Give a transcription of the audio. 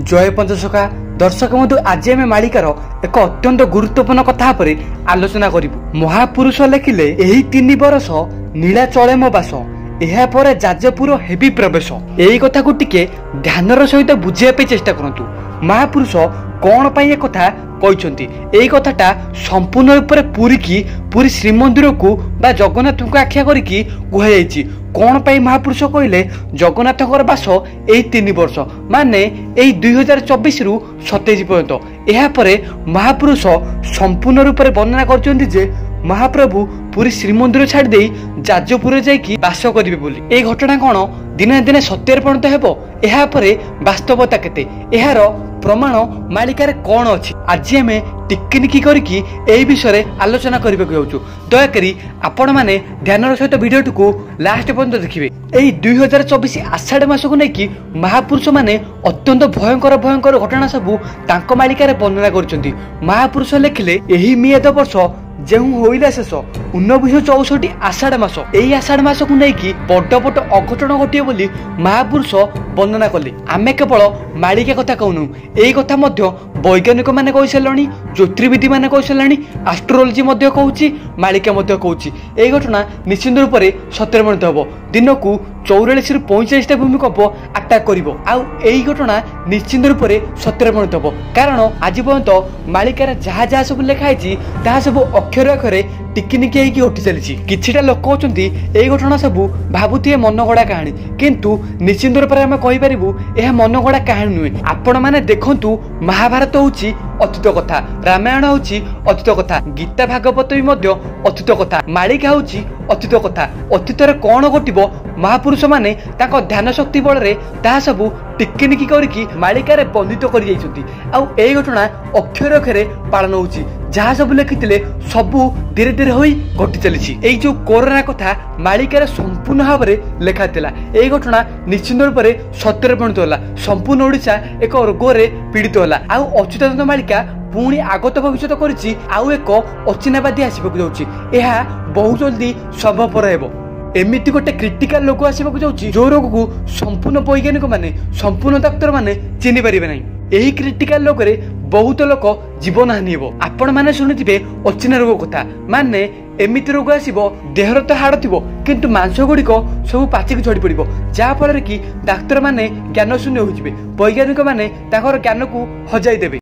जय पंचसखा दर्शक बंधु आज आम मालिकार एक अत्यंत गुरुत्वपूर्ण कथा पर आलोचना करूँ। महापुरुष लेखिले एही 3 बरस नीलाचले मो बास एहा पर जाजपुर हेबी प्रवेश। एही कथा को टिके ध्यानर सहित बुझाइबा चेष्टा करंतु। महापुरुष कौन पाई कथा कहते यही कथाटा संपूर्ण रूप से पूरी श्रीमंदिर को बा जगन्नाथ को आख्या करिकी कहुई। कौन पाई महापुरुष कहले जगन्नाथ बास यही 3 वर्ष माने यही 2024 रु 27 पर्यंत। यापर महापुरुष संपूर्ण रूप से वर्णना कर महाप्रभु पूरी श्रीमंदिर छाड़ दे जाजपुर जाइकी बास करिवे बोली। ए घटना कौन दिने दिने सत्यर परिणत हेबो यापर वास्तवता केते एहार प्रमाण मालिकार कौन अच्छी आज आम टिकनिकी करके यही विषय आलोचना करने को जाऊँ। दयाकोरी आपण मैंने ध्यान सहित भिडियो को लास्ट पर्यंत देखिए। यही 2024 आषाढ़ मास को लेकिन महापुरुष माने अत्यंत भयंकर भयंकर घटना सबू तांको मालिकार वर्णना कर। महापुरुष लेखिले यही मियाद वर्ष जो होइला शेष 1964 आषाढ़ मास यही आषाढ़ मास को लेकिन बड़ बड़ अघटन घटे बोली महापुरुष वर्णना कले। आमे केवल मालिका कथा कहूनु यही कथा मध्य वैज्ञानिक माने कहि सारलणी, ज्योतिर्विद माने कहि सारलणी, एस्ट्रोलॉजी मध्य कहूची, मालिका मध्य कहूची। एही घटना निश्चित रूप से सत्य परिणत हेबो। दिन को 44 रु 45 भूमिकंप अटैक करिवो। आउ एही घटना निश्चित रूप से सत्य परिणत हेबो कारण आज पर्यंत मालिकार जहाँ जहाँ सब लिखा है ताहा सब अक्षर अक्षरे टिकनिकी होइकी उठी चली। किछिटा लोक कहउचंती एही घटना सब भाबुथिए मनगढ़ा कहानी किंतु निश्चित रूप से आम कहिपारिबु एहा मनगढ़ा कहानी नुहे। आपण माने देखंतु महाभारत होउची अतीत कथा, रामायण होउची अतीत कथा, गीता भागवत भी मध्य अतीत कथा, मालिका होउची अतीत कथा। अतीत रे कोन घटिबो महापुरुष माने ताको ध्यान शक्ति बल रे ताहा सब टिकनिकी करके मालिका रे बंधित कर जाइछंती। आउ एही घटना अक्षर अक्षरे पालन होउची जहाँ सब लिखिले सबू धीरे धीरे होई घटी चली। एई जो कोरोना कथा मालिकार संपूर्ण भाव में लेखा थिला। एई घटना निश्चित रूप से सत्य परिणत होला। संपूर्ण ओडिशा एक रोगरे पीड़ित होला। आउ अच्युतानंद मालिका पुणी आगत भविष्य करिछि आउ एक अचिनाबादी आसबाक जाउछि। एहा बहुत जल्दी संभवपर हेबो। एमिति गोटे क्रिटिकल रोग आसबाक जाउछि जो रोग को संपूर्ण वैज्ञानिक माने संपूर्ण डाक्तर माने चिन्हि पारिबे नाही। एही क्रिटिकल रोग रे बहुत लोक जीवन हानि हेबो। आपण माने सुनिथिबे अचिना रोग कथा माने एमिति रोग आसीबो देहर तो हाड़ थिबो किंतु मांस गुड़िक सब पाचिक झड़ी पड़िबो जहा फल कि डाक्तर माने ज्ञान शून्य होइजिबे। वैज्ञानिक माने ताकर ज्ञान को हजाई देबे।